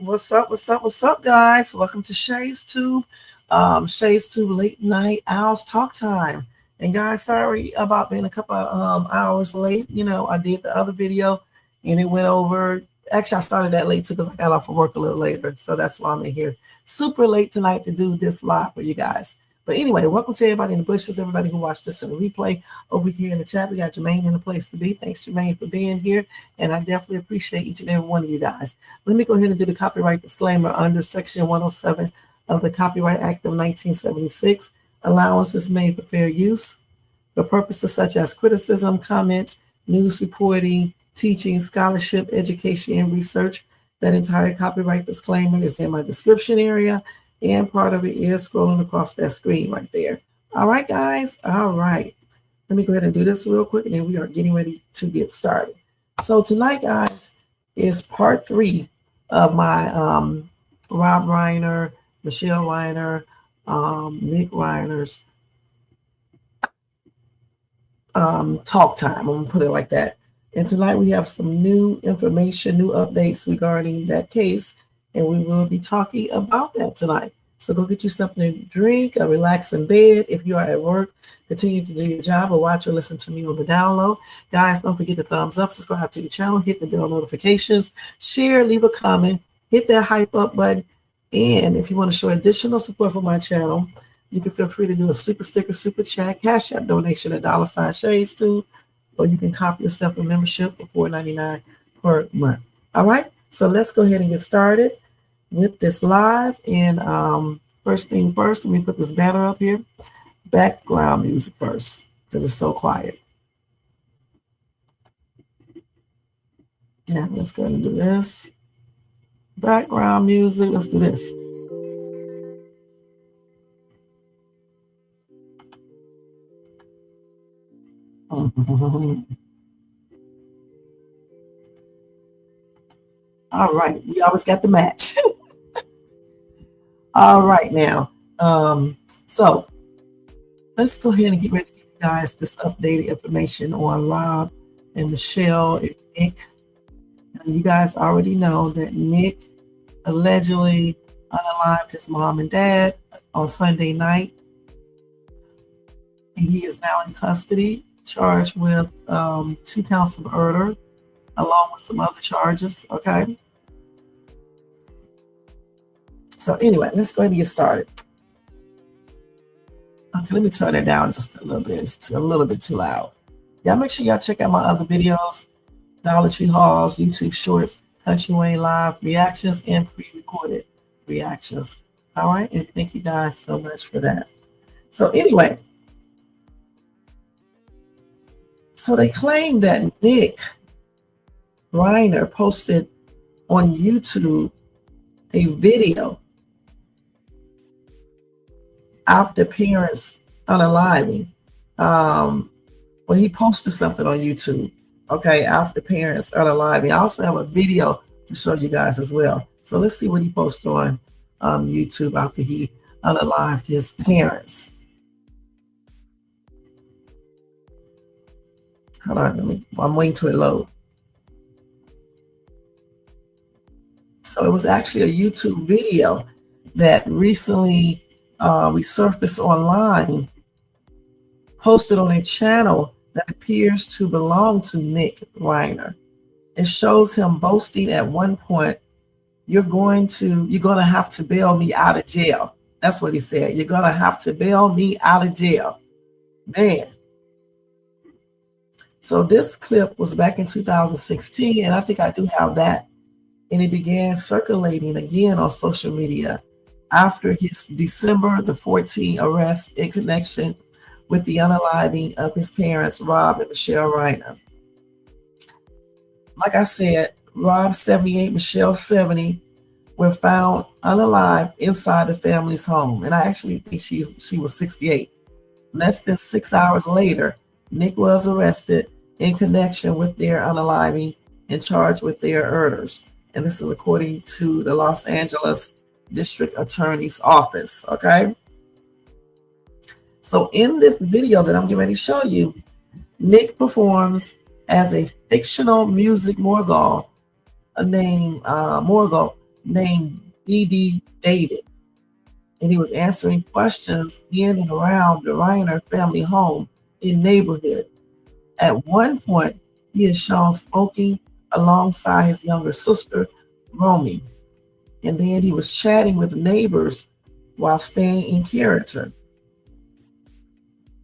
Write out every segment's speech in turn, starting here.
What's up? What's up? What's up, guys? Welcome to Shay's Tube. Shay's Tube late night owls talk time. And guys, sorry about being a couple of hours late. You know, I did the other video and it went over. Actually, I started that late too because I got off of work a little later. So that's why I'm in here super late tonight to do this live for you guys. But anyway, welcome to everybody in the bushes, everybody who watched this in the replay. Over here in the chat, we got Jermaine in the place to be. Thanks, Jermaine, for being here. And I definitely appreciate each and every one of you guys. Let me go ahead and do the copyright disclaimer under Section 107 of the Copyright Act of 1976. Allowance is made for fair use for purposes such as criticism, comment, news reporting, teaching, scholarship, education, and research. That entire copyright disclaimer is in my description area. And part of it is scrolling across that screen right there. All right, guys. All right. Let me go ahead and do this real quick, and then we are getting ready to get started. So tonight, guys, is part 3 of my Rob Reiner, Michele Reiner, Nick Reiner's talk time. I'm going to put it like that. And tonight we have some new information, new updates regarding that case. And we will be talking about that tonight. So go get you something to drink, or relax in bed. If you are at work, continue to do your job or watch or listen to me on the download. Guys, don't forget to thumbs up, subscribe to the channel, hit the bell notifications, share, leave a comment, hit that hype up button. And if you want to show additional support for my channel, you can feel free to do a super sticker, super chat, Cash App donation at $ Shades too, or you can copy yourself a membership for $4.99 per month. All right. So let's go ahead and get started with this live. And first thing first, let me put this banner up here. Background music first, because it's so quiet. Now let's go ahead and do this. Background music. Let's do this. All right, we always got the match. All right, now, so let's go ahead and get ready to give you guys this updated information on Rob and Michele and Nick. And you guys already know that Nick allegedly unalived his mom and dad on Sunday night. And he is now in custody, charged with 2 counts of murder, along with some other charges, okay? So anyway, let's go ahead and get started. Okay, let me turn it down just a little bit. It's a little bit too loud. Y'all make sure y'all check out my other videos, Dollar Tree hauls, YouTube shorts, Country Way live reactions, and pre-recorded reactions. All right, and thank you guys so much for that. So anyway, so they claim that Nick Reiner posted on YouTube a video after parents unaliving. Well, he posted something on YouTube, okay, after parents unaliving. I also have a video to show you guys as well. So let's see what he posted on YouTube after he unalived his parents. Hold on, I'm waiting till it load. So it was actually a YouTube video that recently resurfaced online, posted on a channel that appears to belong to Nick Reiner. It shows him boasting at one point, you're going to have to bail me out of jail. That's what he said. You're going to have to bail me out of jail. Man. So this clip was back in 2016, and I think I do have that. And it began circulating again on social media after his December the 14th arrest in connection with the unaliving of his parents, Rob and Michele Reiner. Like I said, Rob 78, Michele 70 were found unalived inside the family's home. And I actually think she was 68. Less than 6 hours later, Nick was arrested in connection with their unaliving and charged with their murders. And this is according to the Los Angeles District Attorney's Office, okay? So in this video that I'm getting ready to show you, Nick performs as a fictional music mogul named named B.D. David, and he was answering questions in and around the Reiner family home in neighborhood. At one point, he is shown smoking alongside his younger sister, Romy, and then he was chatting with neighbors while staying in character.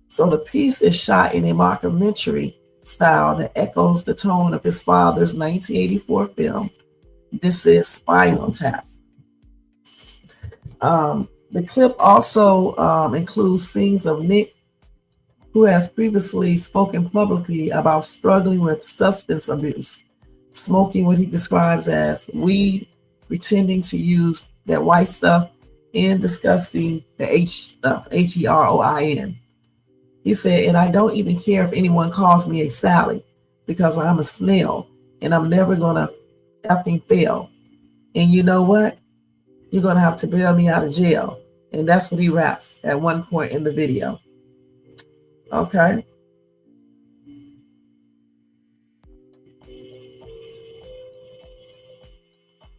So the piece is shot in a mockumentary style that echoes the tone of his father's 1984 film, This Is Spinal Tap. The clip also includes scenes of Nick, who has previously spoken publicly about struggling with substance abuse, smoking what he describes as weed, pretending to use that white stuff, and discussing the H stuff, Heroin. He said, and I don't even care if anyone calls me a Sally because I'm a snail and I'm never going to effing fail. And you know what? You're going to have to bail me out of jail. And that's what he raps at one point in the video. Okay.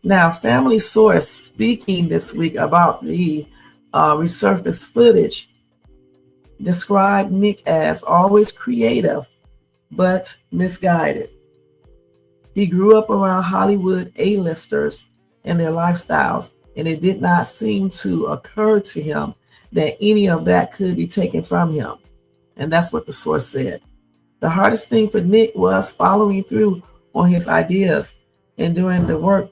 Now, Family Source speaking this week about the resurfaced footage described Nick as always creative, but misguided. He grew up around Hollywood A-listers and their lifestyles, and it did not seem to occur to him that any of that could be taken from him. And that's what the source said. The hardest thing for Nick was following through on his ideas and doing the work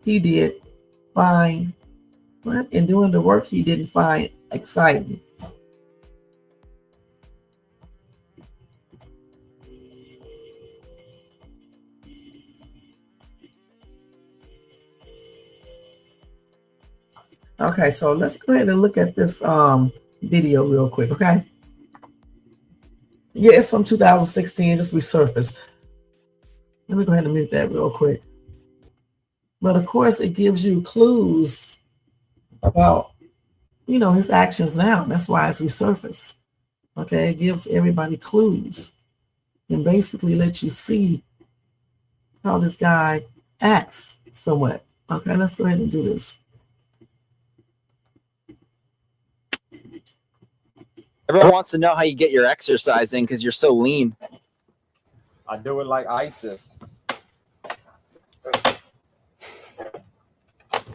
he did find, and doing the work he didn't find exciting. Okay, so let's go ahead and look at this video real quick, okay? Yeah, it's from 2016, just resurfaced. Let me go ahead and mute that real quick. But of course, it gives you clues about, his actions now. That's why it's resurfaced. Okay, it gives everybody clues and basically lets you see how this guy acts somewhat. Okay, let's go ahead and do this. Everyone wants to know how you get your exercise in because you're so lean. I do it like ISIS.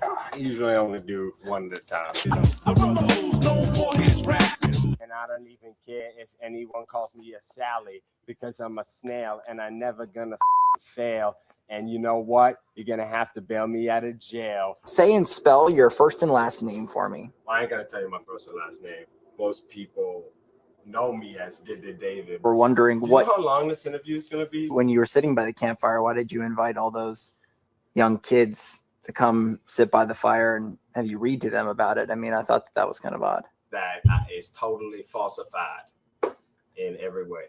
I usually only do one at a time. And I don't even care if anyone calls me a Sally because I'm a snail and I'm never gonna fail. And you know what? You're gonna have to bail me out of jail. Say and spell your first and last name for me. I ain't gonna tell you my first and last name. Most people know me as David. We're wondering Do you know how long this interview is going to be? When you were sitting by the campfire, why did you invite all those young kids to come sit by the fire and have you read to them about it? I mean, I thought that was kind of odd. That is totally falsified in every way.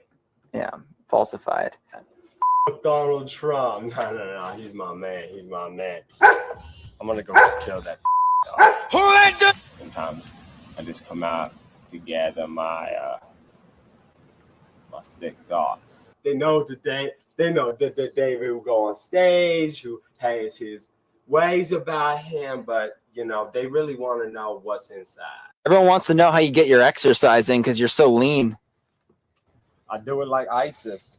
Yeah, falsified. Donald Trump. No. He's my man. He's my man. I'm going to go kill that dog. Sometimes I just come out to gather my my sick thoughts. They know the David who go on stage, who has his ways about him, but they really want to know what's inside. Everyone wants to know how you get your exercise in because you're so lean. I do it like ISIS.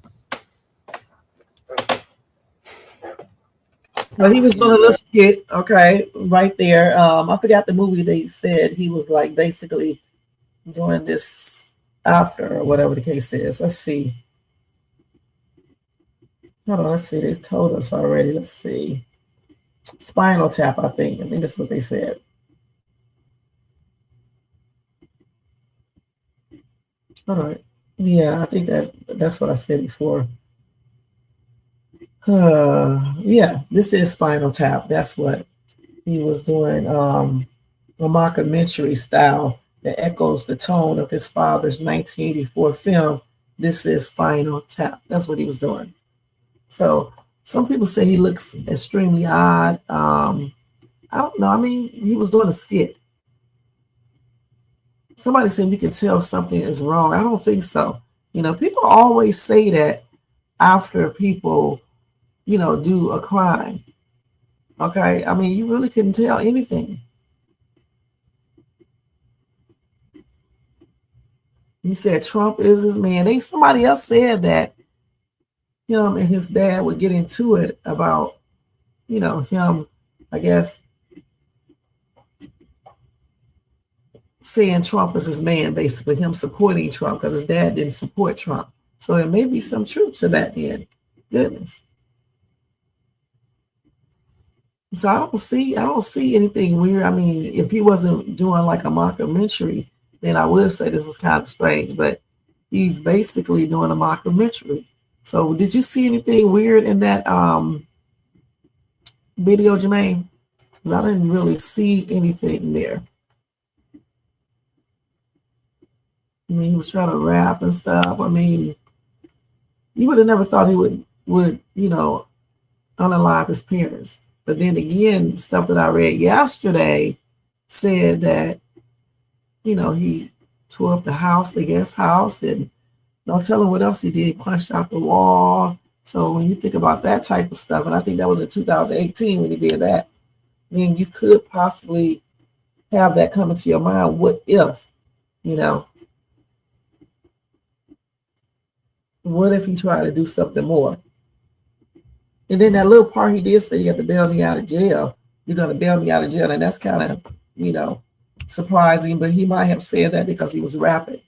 Well, he was doing a little skit, okay, right there. I forgot the movie they said he was like basically doing this after or whatever the case is. Let's see. Hold on, let's see. They told us already. Let's see. Spinal Tap, I think. I think that's what they said. All right. Yeah, I think that's what I said before. Yeah, this is Spinal Tap. That's what he was doing. A mockumentary style that echoes the tone of his father's 1984 film, This Is Spinal Tap. That's what he was doing. So some people say he looks extremely odd. I don't know. I mean, he was doing a skit. Somebody said you can tell something is wrong. I don't think so. People always say that after people, do a crime. Okay, I mean, you really couldn't tell anything. He said Trump is his man. Somebody else said that him and his dad would get into it about, him, I guess, saying Trump is his man, basically him supporting Trump because his dad didn't support Trump. So there may be some truth to that then. Goodness. So I don't see anything weird. I mean, if he wasn't doing like a mockumentary, then I would say this is kind of strange, but he's basically doing a mockumentary. So did you see anything weird in that video, Jermaine? Because I didn't really see anything there. I mean, he was trying to rap and stuff. I mean, you would have never thought he would unalive his parents. But then again, stuff that I read yesterday said that, he tore up the guest house, and no telling what else he did. He punched out the wall. So when you think about that type of stuff, and I think that was in 2018 when he did that, then you could possibly have that come into your mind. What if, what if he tried to do something more? And then that little part he did say, you have to bail me out of jail. You're going to bail me out of jail. And that's kind of, surprising. But he might have said that because he was rapping.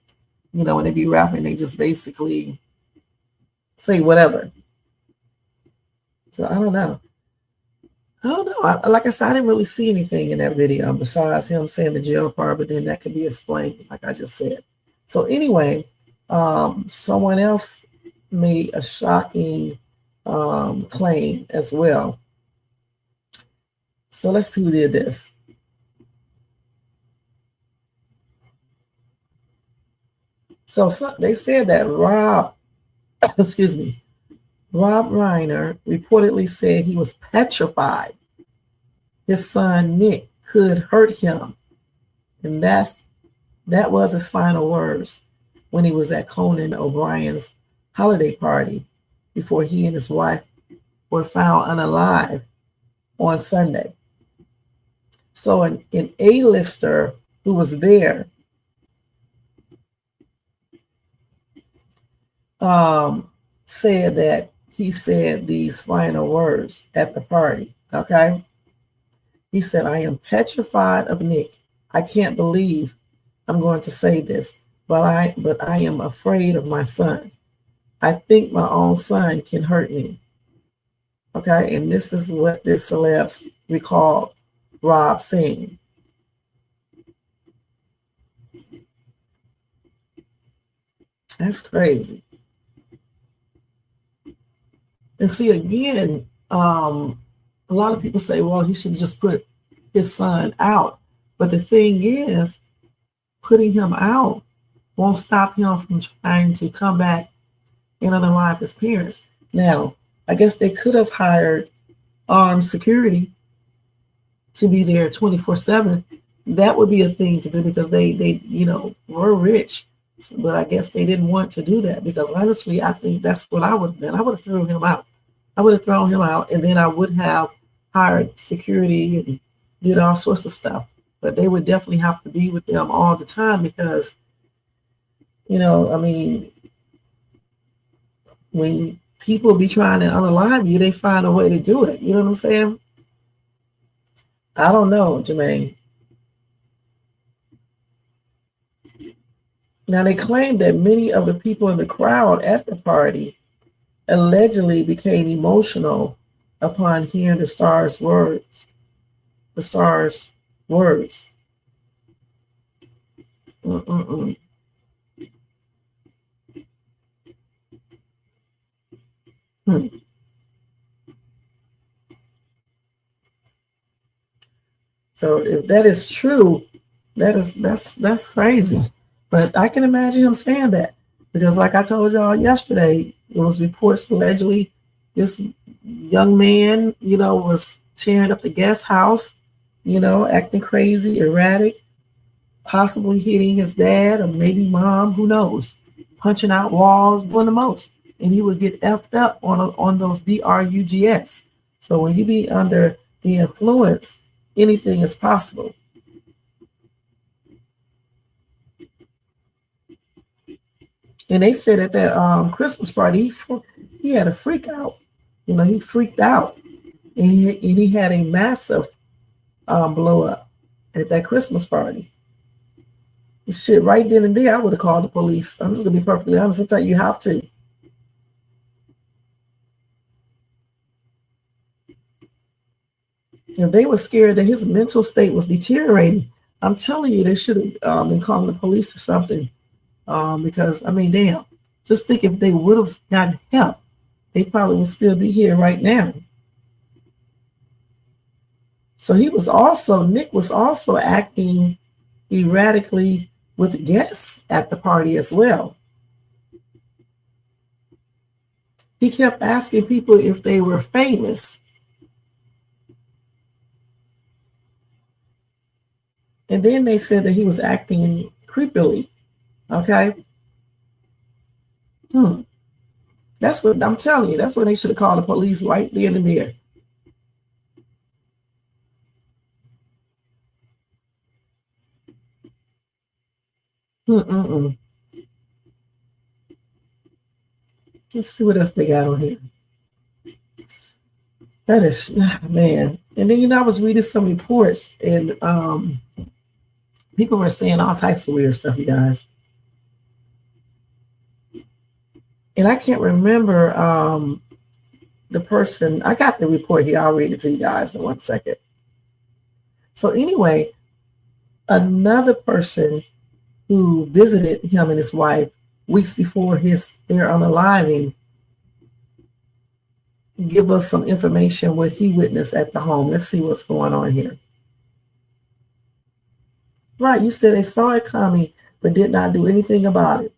When they be rapping, they just basically say whatever. So I don't know. Like I said, I didn't really see anything in that video besides him saying the jail part, but then that could be explained, like I just said. So anyway, someone else made a shocking claim as well. So let's see who did this. So they said that Rob Reiner reportedly said he was petrified his son Nick could hurt him, and that was his final words when he was at Conan O'Brien's holiday party before he and his wife were found unalive on Sunday. So an A-lister who was there said that he said these final words at the party. Okay. He said, "I am petrified of Nick. I can't believe I'm going to say this, but I am afraid of my son. I think my own son can hurt me." Okay. And this is what this celebs recalled Rob saying. That's crazy. And see, again, a lot of people say, well, he should just put his son out. But the thing is, putting him out won't stop him from trying to come back and unalive his parents. Now, I guess they could have hired armed security to be there 24/7. That would be a thing to do because they were rich. But I guess they didn't want to do that because honestly, I think that's what I would have done. I would have thrown him out. And then I would have hired security and did all sorts of stuff. But they would definitely have to be with them all the time because, when people be trying to unalive you, they find a way to do it. You know what I'm saying? I don't know, Jermaine. Now, they claim that many of the people in the crowd at the party allegedly became emotional upon hearing the star's words. So if that is true, that's crazy. But I can imagine him saying that because, like I told y'all yesterday, it was reports allegedly this young man, was tearing up the guest house, acting crazy, erratic, possibly hitting his dad or maybe mom, who knows, punching out walls, doing the most. And he would get effed up on those drugs. So when you be under the influence, anything is possible. And they said at that Christmas party, he had a freak out. You know, he freaked out. And he had a massive blow up at that Christmas party. Shit, right then and there, I would have called the police. I'm just going to be perfectly honest. Sometimes you have to. If they were scared that his mental state was deteriorating, I'm telling you, they should have been calling the police or something. Because, I mean, damn, just think if they would have gotten help, they probably would still be here right now. So Nick was also acting erratically with guests at the party as well. He kept asking people if they were famous. And then they said that he was acting creepily. Okay. That's what I'm telling you. That's when they should have called the police right then and there. Let's see what else they got on here. That is, man. And then, I was reading some reports and people were saying all types of weird stuff, you guys. And I can't remember the person. I got the report here. I'll read it to you guys in 1 second. So anyway, another person who visited him and his wife weeks before their unaliving give us some information what he witnessed at the home. Let's see what's going on here. Right, you said they saw it coming, but did not do anything about it,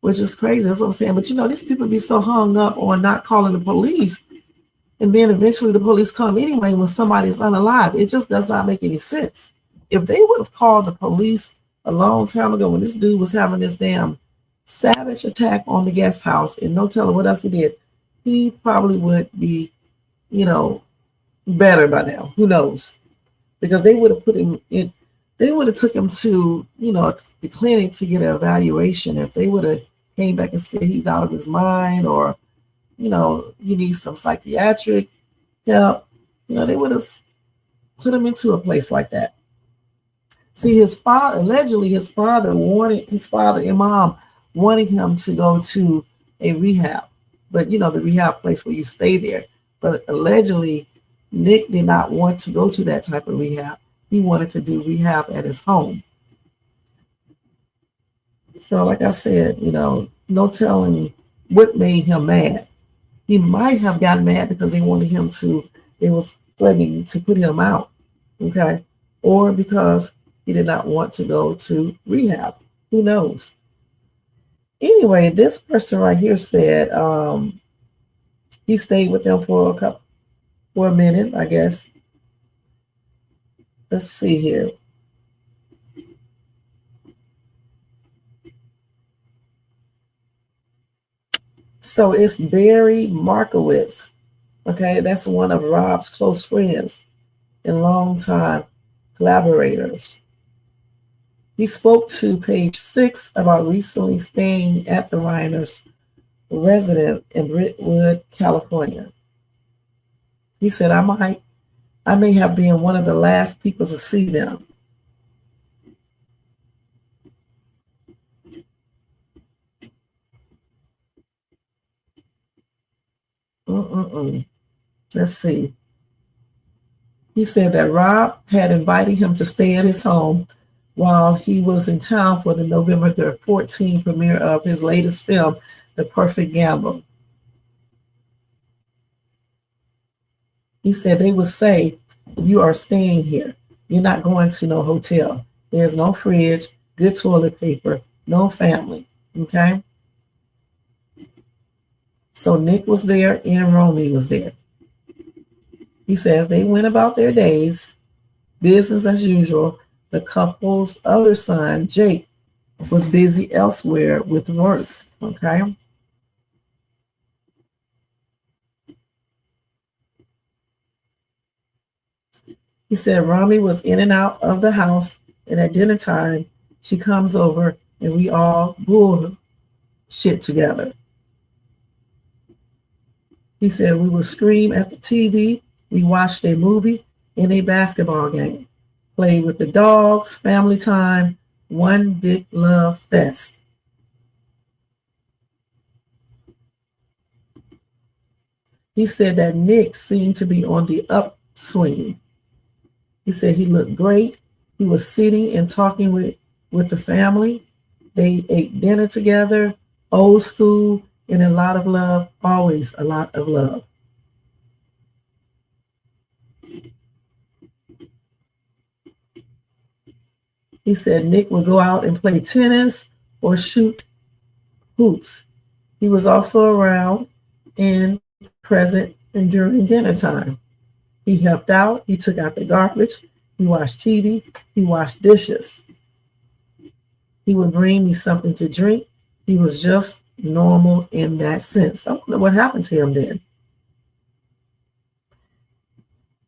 which is crazy. That's what I'm saying. But these people be so hung up on not calling the police, and then eventually the police come anyway when somebody's unalive. It just does not make any sense. If they would have called the police a long time ago when this dude was having this damn savage attack on the guest house and no telling what else he did, he probably would be, better by now. Who knows? Because they would have put him in, they would have took him to, the clinic to get an evaluation. If they would have came back and said he's out of his mind or, he needs some psychiatric help, they would have put him into a place like that. See, allegedly his father and mom wanted him to go to a rehab, but the rehab place where you stay there. But allegedly, Nick did not want to go to that type of rehab. He wanted to do rehab at his home. So like I said, no telling what made him mad. He might have gotten mad because they was threatening to put him out. Okay. Or because he did not want to go to rehab. Who knows? Anyway, this person right here said he stayed with them for a minute, I guess. Let's see here. So it's Barry Markowitz. Okay, that's one of Rob's close friends and longtime collaborators. He spoke to Page 6 about recently staying at the Reiner's residence in Brentwood, California. He said, I may have been one of the last people to see them. Let's see. He said that Rob had invited him to stay at his home while he was in town for the November 14th premiere of his latest film, The Perfect Gamble. He said they would say, you are staying here. You're not going to no hotel. There's no fridge, good toilet paper, no family. Okay? So Nick was there and Romy was there. He says they went about their days, business as usual. The couple's other son, Jake, was busy elsewhere with work. Okay? He said Rami was in and out of the house, and at dinner time, she comes over and we all bullshit together. He said we would scream at the TV, we watched a movie and a basketball game, played with the dogs, family time, one big love fest. He said that Nick seemed to be on the upswing. He said he looked great. He was sitting and talking with the family. They ate dinner together, old school, and a lot of love, always a lot of love. He said Nick would go out and play tennis or shoot hoops. He was also around and present and during dinner time. He helped out. He took out the garbage. He watched TV. He washed dishes. He would bring me something to drink. He was just normal in that sense. I wonder what happened to him then.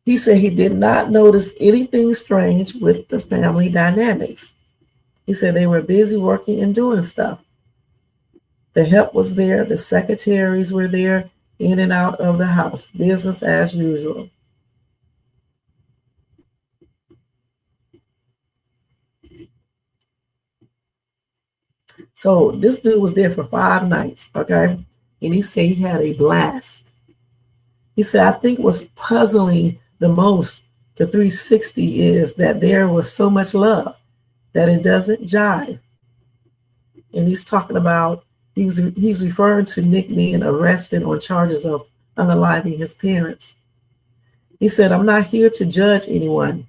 He said he did not notice anything strange with the family dynamics. He said they were busy working and doing stuff. The help was there. The secretaries were there, in and out of the house, business as usual. So this dude was there for 5 nights, okay? And he said he had a blast. He said, I think what's puzzling the most, the 360, is that there was so much love that it doesn't jive. And he's talking about, he's referring to Nick being arrested on charges of unaliving his parents. He said, I'm not here to judge anyone.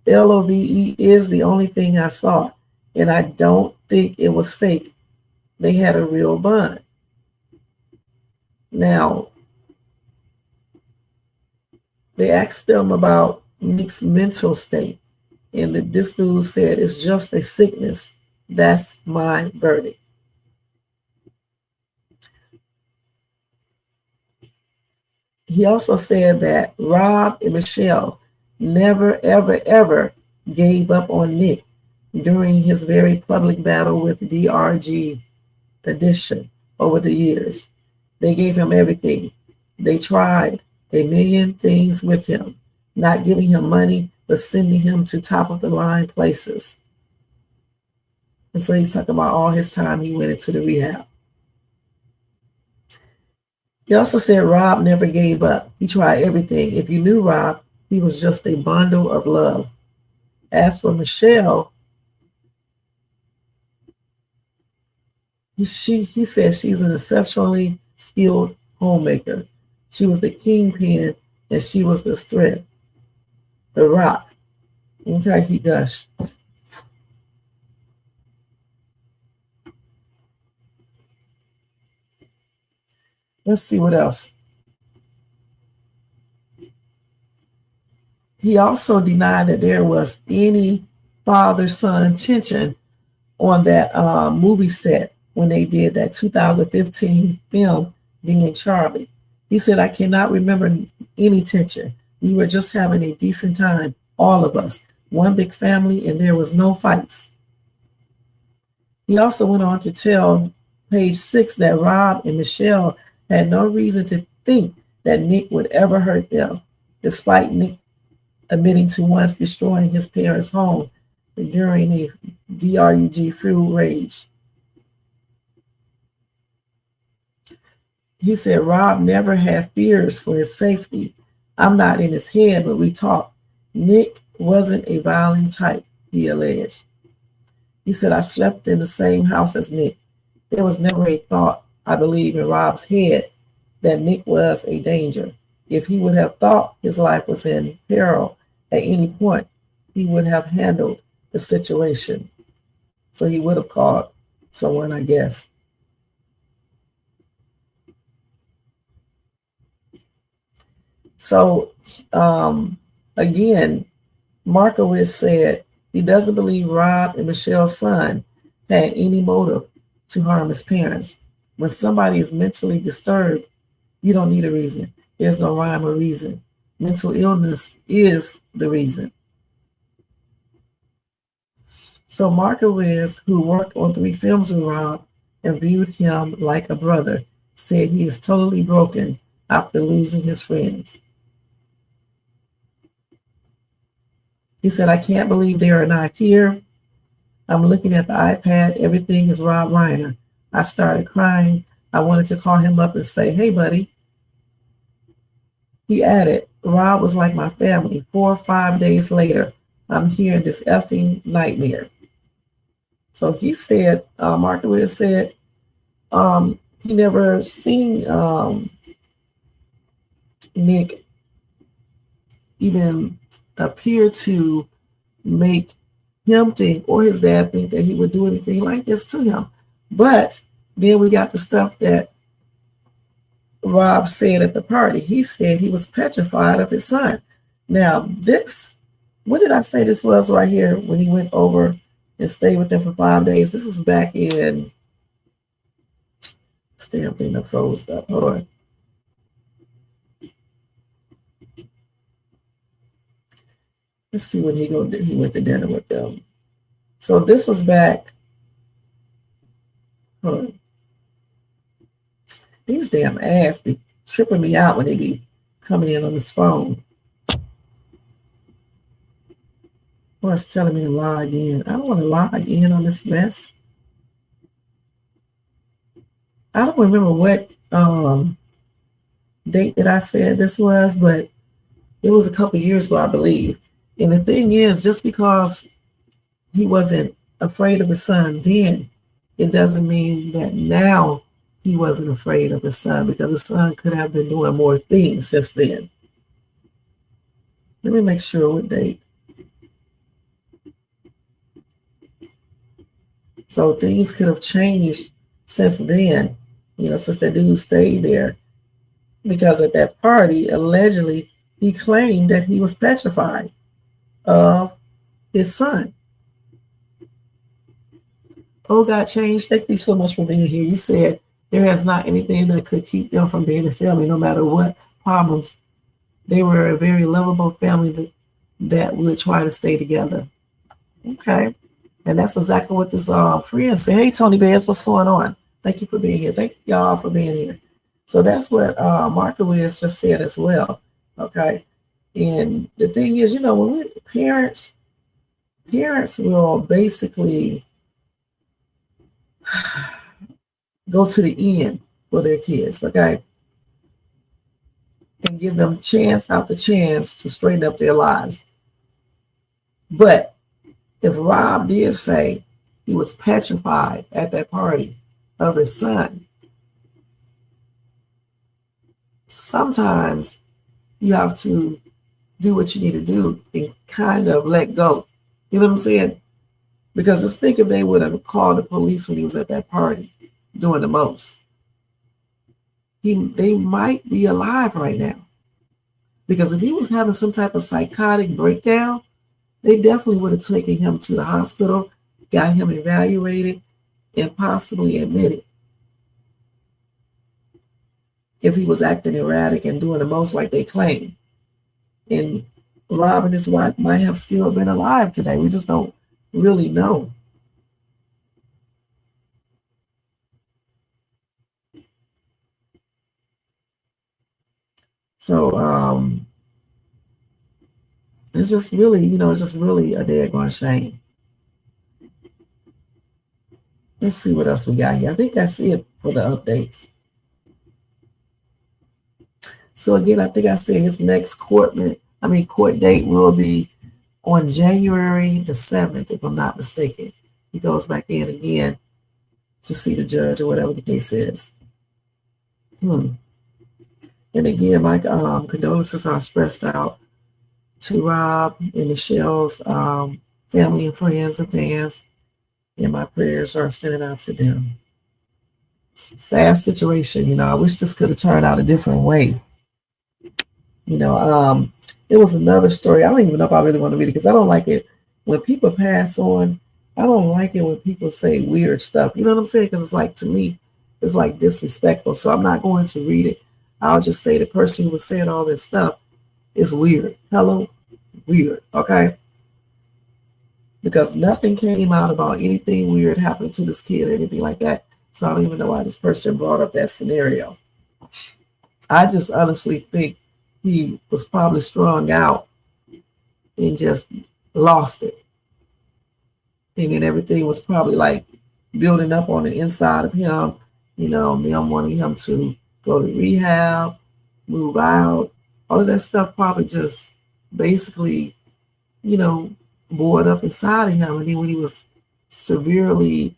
LOVE is the only thing I saw, and I don't think it was fake. They had a real bond. Now, they asked them about Nick's mental state, and this dude said, it's just a sickness. That's my verdict. He also said that Rob and Michele never, ever, ever gave up on Nick during his very public battle with DRG Edition over the years. They gave him everything. They tried a million things with him, not giving him money, but sending him to top of the line places. And so he's talking about all his time he went into the rehab. He also said Rob never gave up. He tried everything. If you knew Rob, he was just a bundle of love. As for Michele, he said she's an exceptionally skilled homemaker. She was the kingpin and she was the strength, the rock. Okay, he gushed. Let's see what else. He also denied that there was any father-son tension on that movie set when they did that 2015 film, Being Charlie. He said, I cannot remember any tension. We were just having a decent time, all of us, one big family, and there was no fights. He also went on to tell Page 6 that Rob and Michele had no reason to think that Nick would ever hurt them, despite Nick admitting to once destroying his parents' home during a DRUG fuel rage. He said Rob never had fears for his safety. I'm not in his head, but we talked. Nick wasn't a violent type, he alleged. He said, I slept in the same house as Nick. There was never a thought, I believe, in Rob's head that Nick was a danger. If he would have thought his life was in peril at any point, he would have handled the situation. So he would have called someone, I guess. So, again, Markowitz said he doesn't believe Rob and Michelle's son had any motive to harm his parents. When somebody is mentally disturbed, you don't need a reason. There's no rhyme or reason. Mental illness is the reason. So Markowitz, who worked on 3 films with Rob and viewed him like a brother, said he is totally broken after losing his friends. He said, I can't believe they are not here. I'm looking at the iPad. Everything is Rob Reiner. I started crying. I wanted to call him up and say, hey, buddy. He added, Rob was like my family. 4 or 5 days later, I'm hearing this effing nightmare. So he said, Markowitz said, he never seen Nick even appear to make him think or his dad think that he would do anything like this to him. But then we got the stuff that Rob said at the party. He said he was petrified of his son. Now, this, what did I say this was right here when he went over and stayed with them for 5 days? This is back in, this damn thing that froze up. Hold on. Let's see when he went to dinner with them. So this was back. Hold on. These damn ass be tripping me out when they be coming in on this phone. Or it's telling me to log in. I don't want to log in on this mess. I don't remember what date that I said this was, but it was a couple years ago, I believe. And the thing is, just because he wasn't afraid of his son then, it doesn't mean that now he wasn't afraid of his son, because his son could have been doing more things since then. Let me make sure what date. So things could have changed since then, since that dude stayed there. Because at that party, allegedly, he claimed that he was petrified of his son. Oh, God changed. Thank you so much for being here. You said there has not anything that could keep them from being a family, no matter what problems. They were a very lovable family that would try to stay together. Okay. And that's exactly what this friend said. Hey, Tony Bears, what's going on? Thank you for being here. Thank y'all for being here. So that's what Markowitz just said as well. Okay. And the thing is, when we're parents will basically go to the end for their kids, okay? And give them chance after chance to straighten up their lives. But if Rob did say he was petrified at that party of his son, sometimes you have to do what you need to do and kind of let go. You know what I'm saying? Because just think if they would have called the police when he was at that party doing the most. They might be alive right now. Because if he was having some type of psychotic breakdown, they definitely would have taken him to the hospital, got him evaluated, and possibly admitted. If he was acting erratic and doing the most like they claim. And Rob and his wife might have still been alive today. We just don't really know. So it's just really, it's just really a daggone shame. Let's see what else we got here. I think that's it for the updates. So again, I think I said his next court date will be on January the 7th, if I'm not mistaken. He goes back in again to see the judge or whatever the case is. And again, my condolences are expressed out to Rob and Michele's family and friends and fans, and my prayers are sending out to them. Sad situation, I wish this could have turned out a different way. It was another story. I don't even know if I really want to read it because I don't like it when people pass on. I don't like it when people say weird stuff. You know what I'm saying? Because it's like, to me, it's like disrespectful. So I'm not going to read it. I'll just say the person who was saying all this stuff is weird. Hello? Weird. Okay? because nothing came out about anything weird happening to this kid or anything like that. So I don't even know why this person brought up that scenario. I just honestly think he was probably strung out and just lost it. And then everything was probably like building up on the inside of him, them wanting him to go to rehab, move out. All of that stuff probably just basically, bored up inside of him. And then when he was severely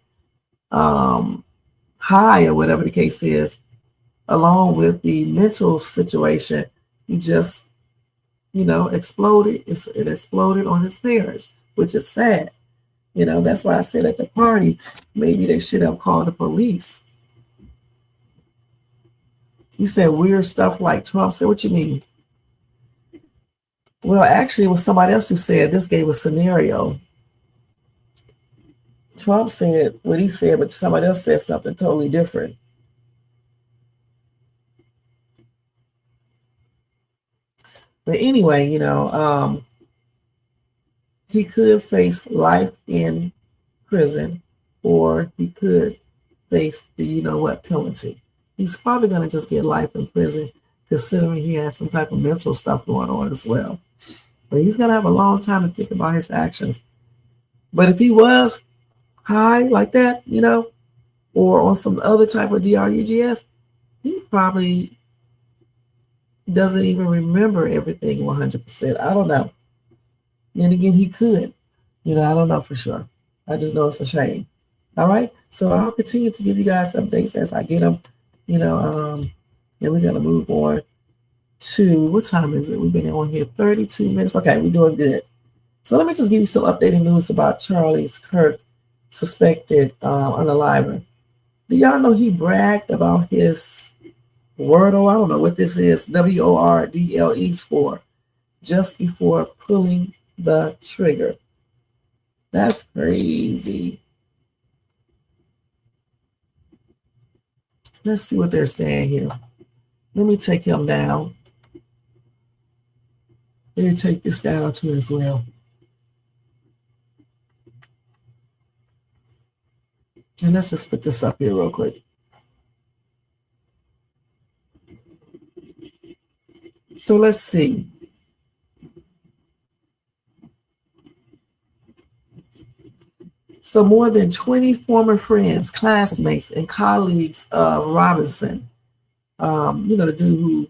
high or whatever the case is, along with the mental situation, he just, exploded. It exploded on his parents, which is sad. That's why I said at the party, maybe they should have called the police. You said weird stuff like Trump said. What you mean? Well, actually, it was somebody else who said this gave a scenario. Trump said what he said, but somebody else said something totally different. But anyway, he could face life in prison, or he could face the penalty. He's probably going to just get life in prison, considering he has some type of mental stuff going on as well. But he's going to have a long time to think about his actions. But if he was high like that, or on some other type of DRUGS, he probably doesn't even remember everything 100%. I don't know. Then again, he could. I don't know for sure. I just know it's a shame. All right. So I'll continue to give you guys updates as I get them. Then we're going to move on to, what time is it? We've been on here 32 minutes. Okay, we're doing good. So let me just give you some updated news about Charlie's Kirk, suspected unaliver. Do y'all know he bragged about his Wordle? I don't know what this is. WORDLE for, just before pulling the trigger. That's crazy. Let's see what they're saying here. Let me take him down. Let me take this down too as well. And let's just put this up here real quick. So let's see. So more than 20 former friends, classmates, and colleagues of Robinson, the dude who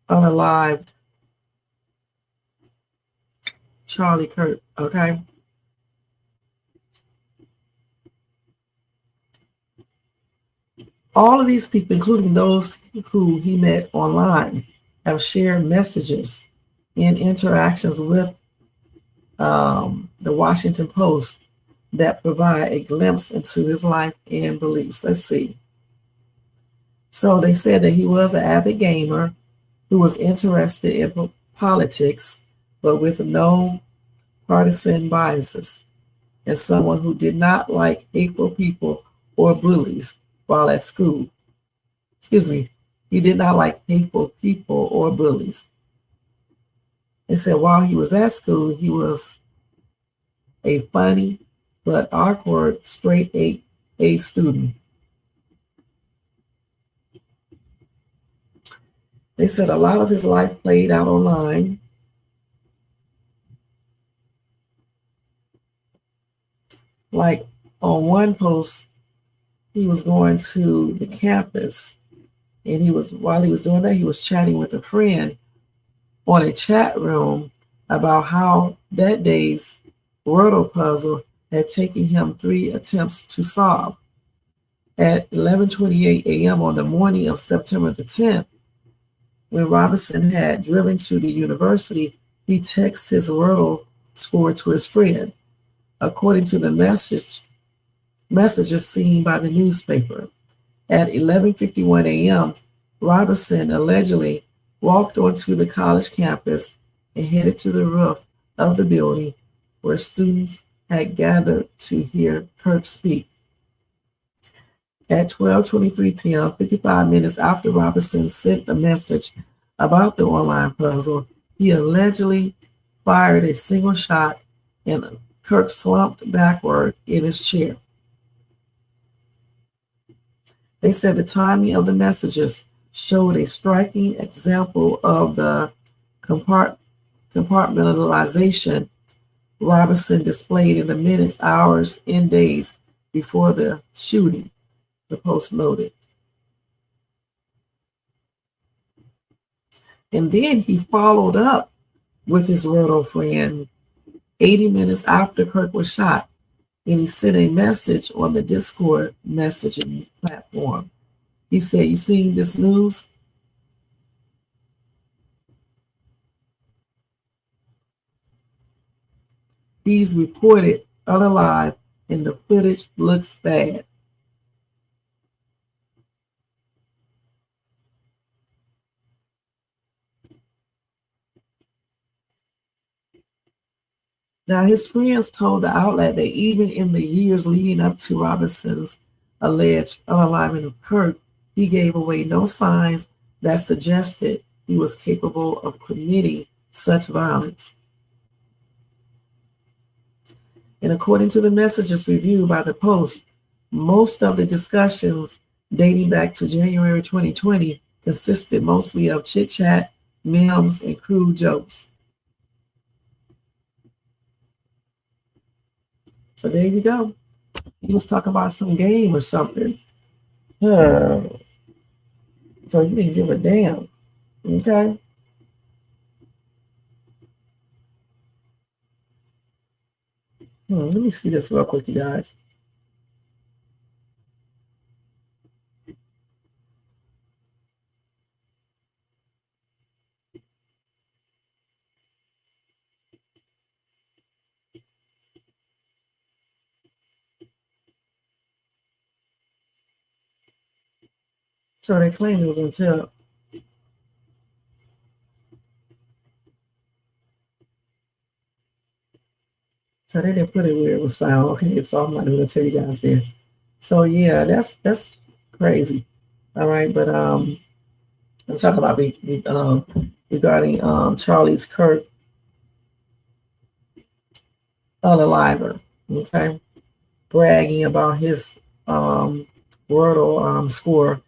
unalived Charlie Kirk, okay? All of these people, including those who he met online, have shared messages in interactions with the Washington Post that provide a glimpse into his life and beliefs. Let's see. So they said that he was an avid gamer who was interested in politics, but with no partisan biases, and someone who did not like hateful people or bullies while at school. Excuse me. He did not like hateful people or bullies. They said while he was at school, he was a funny but awkward straight A student. They said a lot of his life played out online. Like on one post, he was going to the campus, and while he was doing that, he was chatting with a friend on a chat room about how that day's Wordle puzzle had taken him 3 attempts to solve. At 11:28 a.m. on the morning of September the 10th, when Robinson had driven to the university, he texted his Wordle score to his friend, according to the messages seen by the newspaper. At 11:51 a.m., Robinson allegedly walked onto the college campus and headed to the roof of the building where students had gathered to hear Kirk speak. At 12:23 p.m., 55 minutes after Robinson sent the message about the online puzzle, he allegedly fired a single shot and Kirk slumped backward in his chair. They said the timing of the messages showed a striking example of the compartmentalization Robinson displayed in the minutes, hours, and days before the shooting, the Post noted. And then he followed up with his Wordle friend 80 minutes after Kirk was shot, and he sent a message on the Discord messaging platform. He said, "You seen this news?" He's reported unalive, and the footage looks bad. Now, his friends told the outlet that even in the years leading up to Robinson's alleged unaliving of Kirk, he gave away no signs that suggested he was capable of committing such violence. And according to the messages reviewed by the Post, most of the discussions dating back to January 2020 consisted mostly of chit-chat, memes, and crude jokes. So there you go. He was talking about some game or something. So he didn't give a damn. Okay. Let me see this real quick, you guys. So they claimed it was until so they didn't put it where it was found. Okay, so I'm not even gonna tell you guys there. So yeah, that's crazy. All right, but I'm talking about regarding Charlie's Kirk unaliver, okay, bragging about his Wordle score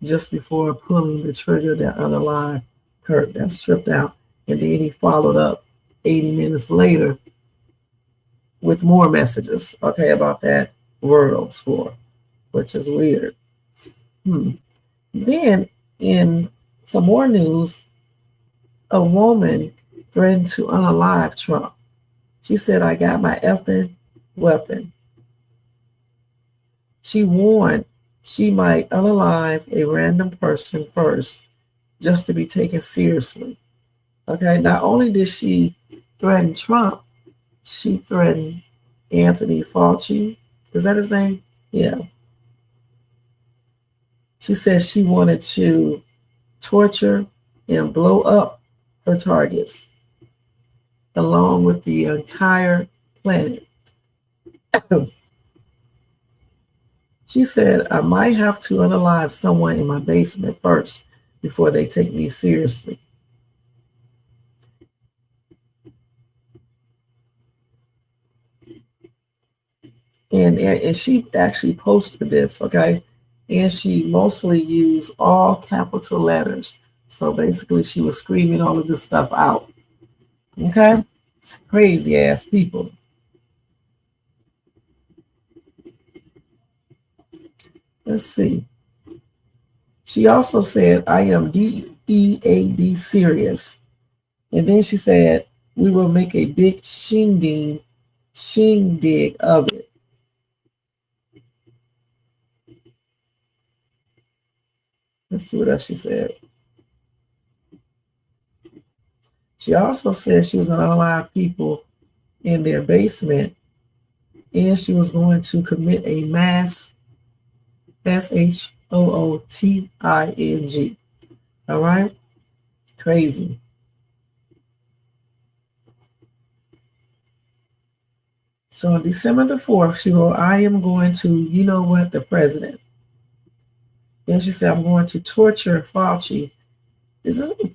just before pulling the trigger that unalived Kirk. That's tripped out, and then he followed up 80 minutes later with more messages, okay, about that Wordle score, which is weird. Then, in some more news, a woman threatened to unalive Trump. She said, "I got my effing weapon." She warned she might unalive a random person first just to be taken seriously. Okay, not only did she threaten Trump, she threatened Anthony Fauci. Is that his name? Yeah. She says she wanted to torture and blow up her targets along with the entire planet. She said, "I might have to unalive someone in my basement first before they take me seriously." And she actually posted this, okay? And she mostly used all capital letters. So basically she was screaming all of this stuff out. Okay? Crazy ass people. Let's see. She also said, "I am DEAD serious." And then she said, "We will make a big shindig of it." Let's see what else she said. She also said she was going to unalive people in their basement, and she was going to commit a mass SHOOTING. All right? Crazy. So on December the 4th, she wrote, "I am going to, you know what, the president." Then she said, "I'm going to torture Fauci." Isn't it?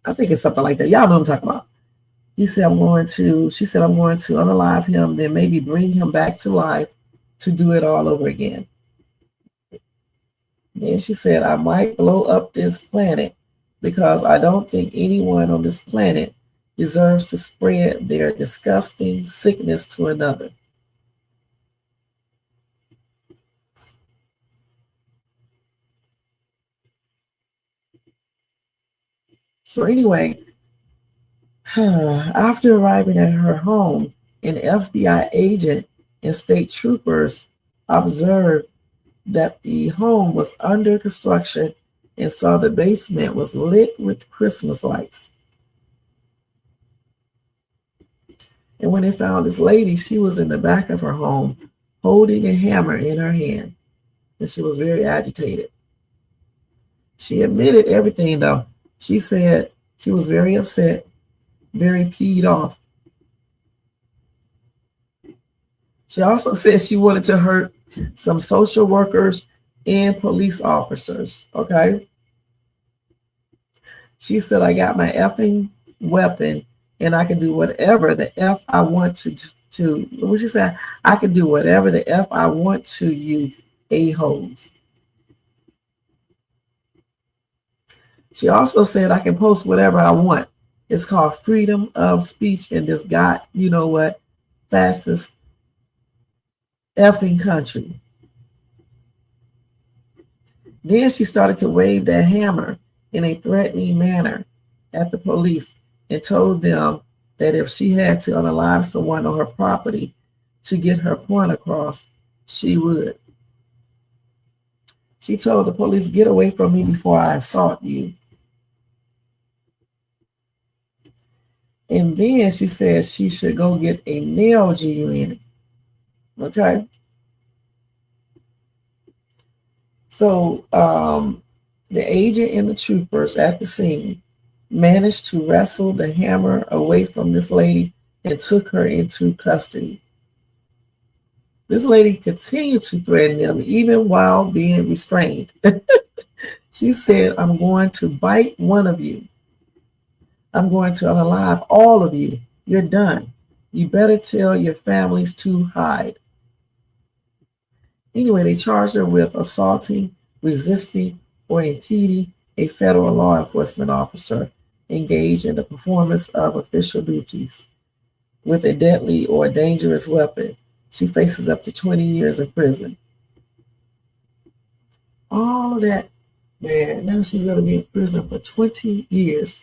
I think it's something like that. Y'all know what I'm talking about. She said, I'm going to unalive him, then maybe bring him back to life to do it all over again. Then she said, I might blow up this planet because I don't think anyone on this planet deserves to spread their disgusting sickness to another. So anyway, after arriving at her home, an FBI agent and state troopers observed that the home was under construction and saw the basement was lit with Christmas lights. And when they found this lady, she was in the back of her home holding a hammer in her hand, and she was very agitated. She admitted everything, though. She said she was very upset, very peed off. She also said she wanted to hurt some social workers and police officers, okay? She said, I got my effing weapon and I can do whatever the F I want to what she said, I can do whatever the F I want to, you a-holes. She also said, I can post whatever I want. It's called freedom of speech in this God, you know what, fastest effing country. Then she started to wave that hammer in a threatening manner at the police and told them that if she had to unalive someone on her property to get her point across, she would. She told the police, get away from me before I assault you. And then she said she should go get a nail GUN. Okay. So the agent and the troopers at the scene managed to wrestle the hammer away from this lady and took her into custody. This lady continued to threaten them even while being restrained. She said, I'm going to bite one of you. I'm going to unalive all of you. You're done. You better tell your families to hide. Anyway, they charged her with assaulting, resisting, or impeding a federal law enforcement officer engaged in the performance of official duties with a deadly or dangerous weapon. She faces up to 20 years in prison. All of that, man, now she's going to be in prison for 20 years.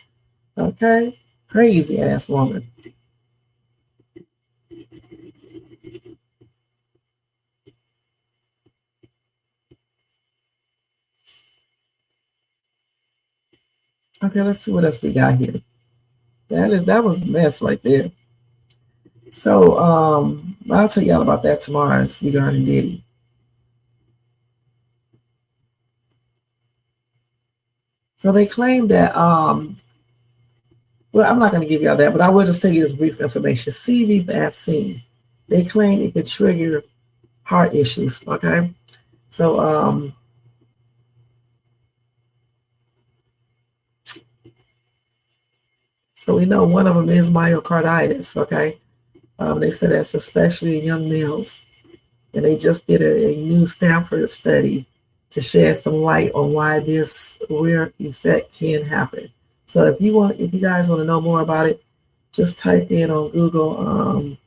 Okay? Crazy ass woman. Okay, let's see what else we got here. That was a mess right there. So I'll tell y'all about that tomorrow regarding Diddy. So they claim that well, I'm not going to give y'all that, but I will just tell you this brief information. CV vaccine, they claim it could trigger heart issues. Okay, so so we know one of them is myocarditis. Okay, they said that's especially in young males, and they just did a new Stanford study to shed some light on why this weird effect can happen. So if you guys want to know more about it, just type in on Google,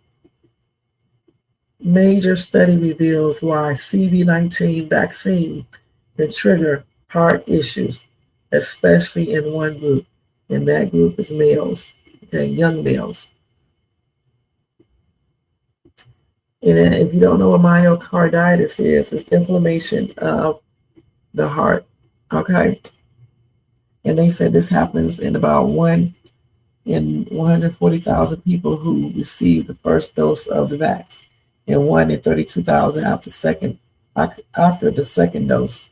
major study reveals why CV-19 vaccine can trigger heart issues, especially in one group, and that group is males, okay, young males. And then if you don't know what myocarditis is, it's inflammation of the heart, okay? And they said this happens in about 1 in 140,000 people who received the first dose of the vax, and 1 in 32,000 after the second dose.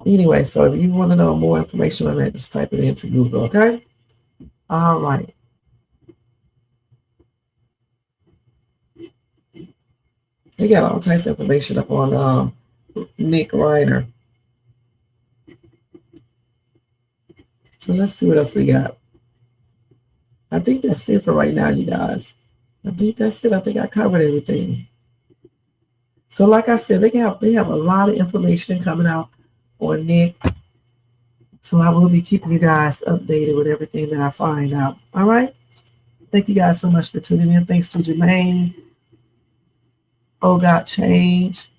Anyway, so if you want to know more information on that, just type it into Google, okay? All right. They got all types of information up on Nick Reiner. So let's see what else we got. I think that's it for right now, you guys. I think that's it. I think I covered everything. So like I said, they have a lot of information coming out on Nick. So I will be keeping you guys updated with everything that I find out. All right. Thank you guys so much for tuning in. Thanks to Jermaine. Oh God Change.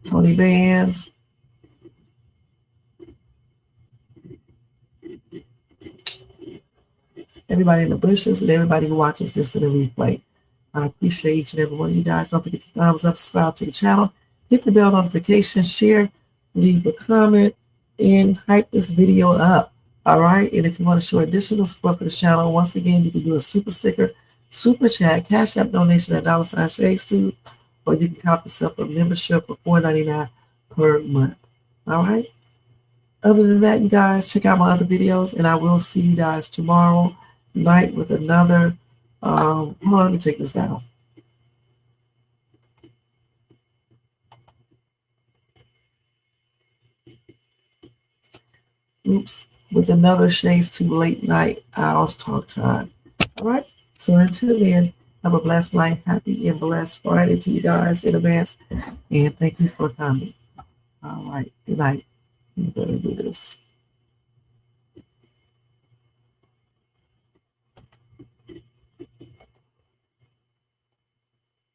Tony Bands. Everybody in the bushes and everybody who watches this in a replay. I appreciate each and every one of you guys. Don't forget to thumbs up, subscribe to the channel, hit the bell notification, share, leave a comment, and hype this video up. All right. And if you want to show additional support for the channel, once again, you can do a super sticker, super chat, cash app donation at $ShadesTube, or you can cop yourself a membership for $4.99 per month. All right. Other than that, you guys, check out my other videos, and I will see you guys tomorrow night with another. Hold on, let me take this down. Oops, with another Shades Too Late Night Owls Talk Time. All right, so until then, have a blessed night, happy and blessed Friday to you guys in advance, and thank you for coming. All right, good night. I'm gonna do this.